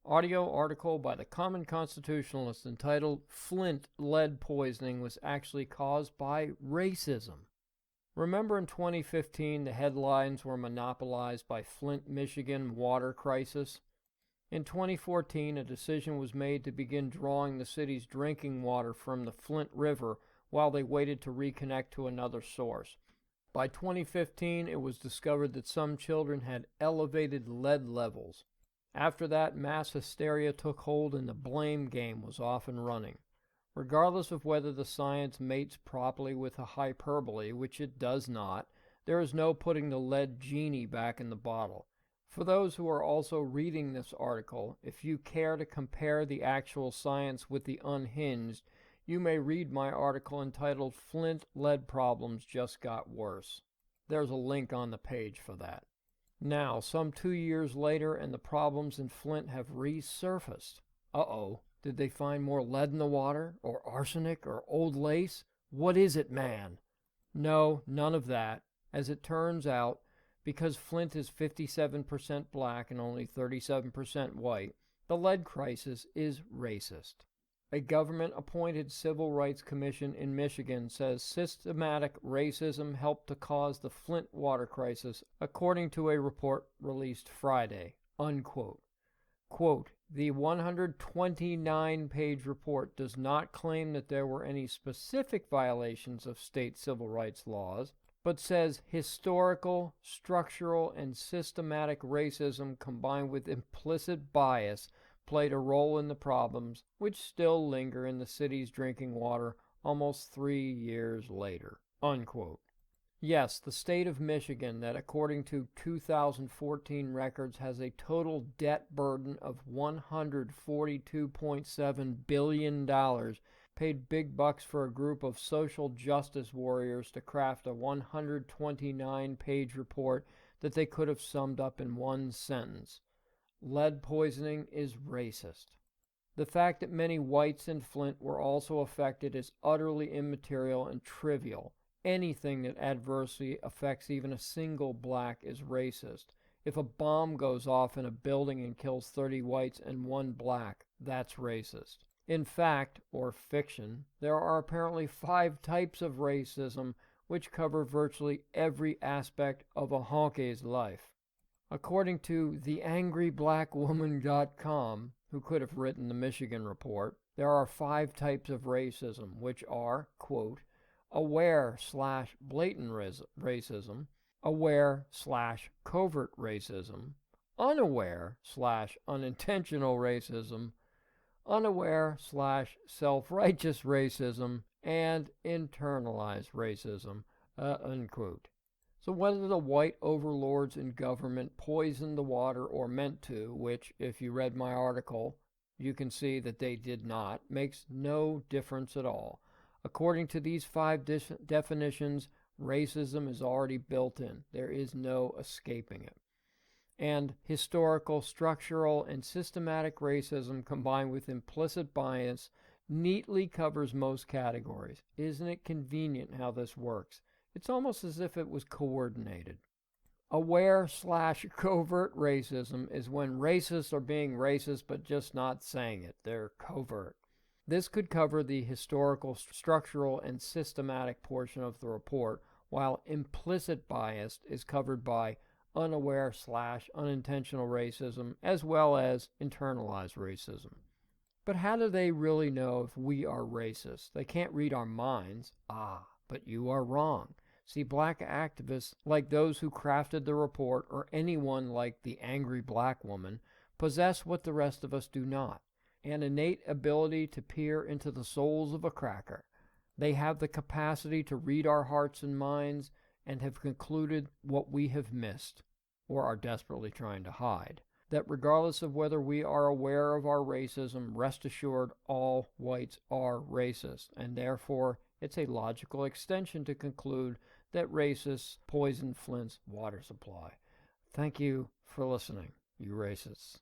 Audio article by the Common Constitutionalist entitled Flint Lead Poisoning Was Actually Caused by Racism. Remember in 2015 the headlines were monopolized by Flint, Michigan water crisis? In 2014 a decision was made to begin drawing the city's drinking water from the Flint River while they waited to reconnect to another source. By 2015 it was discovered that some children had elevated lead levels. After that, mass hysteria took hold and the blame game was off and running. Regardless of whether the science mates properly with a hyperbole, which it does not, there is no putting the lead genie back in the bottle. For those who are also reading this article, if you care to compare the actual science with the unhinged, you may read my article entitled Flint Lead Problems Just Got Worse. There's a link on the page for that. Now, some 2 years later, and the problems in Flint have resurfaced. Uh-oh, did they find more lead in the water, or arsenic, or old lace? What is it, man? No, none of that. As it turns out, because Flint is 57% black and only 37% white, the lead crisis is racist. A government-appointed civil rights commission in Michigan says systematic racism helped to cause the Flint water crisis, according to a report released Friday. Unquote. Quote, the 129-page report does not claim that there were any specific violations of state civil rights laws, but says historical, structural, and systematic racism combined with implicit bias played a role in the problems, which still linger in the city's drinking water almost 3 years later. Unquote. Yes, the state of Michigan, that according to 2014 records has a total debt burden of $142.7 billion, paid big bucks for a group of social justice warriors to craft a 129-page report that they could have summed up in one sentence. Lead poisoning is racist. The fact that many whites in Flint were also affected is utterly immaterial and trivial. Anything that adversely affects even a single black is racist. If a bomb goes off in a building and kills 30 whites and 1 black, that's racist. In fact, or fiction, there are apparently 5 types of racism which cover virtually every aspect of a honky's life. According to theangryblackwoman.com, who could have written the Michigan report, there are 5 types of racism, which are, quote, aware/blatant racism, aware/covert racism, unaware/unintentional racism, unaware/self-righteous racism, and internalized racism, unquote. So whether the white overlords in government poisoned the water or meant to, which, if you read my article, you can see that they did not, makes no difference at all. According to these 5 definitions, racism is already built in. There is no escaping it. And historical, structural, and systematic racism combined with implicit bias neatly covers most categories. Isn't it convenient how this works? It's almost as if it was coordinated. Aware/covert racism is when racists are being racist but just not saying it. They're covert. This could cover the historical, structural, and systematic portion of the report, while implicit bias is covered by unaware/unintentional racism as well as internalized racism. But how do they really know if we are racist? They can't read our minds. But you are wrong. See, black activists, like those who crafted the report, or anyone like the angry black woman, possess what the rest of us do not, an innate ability to peer into the souls of a cracker. They have the capacity to read our hearts and minds and have concluded what we have missed, or are desperately trying to hide. That regardless of whether we are aware of our racism, rest assured all whites are racist, and therefore it's a logical extension to conclude that racists poison Flint's water supply. Thank you for listening, you racists.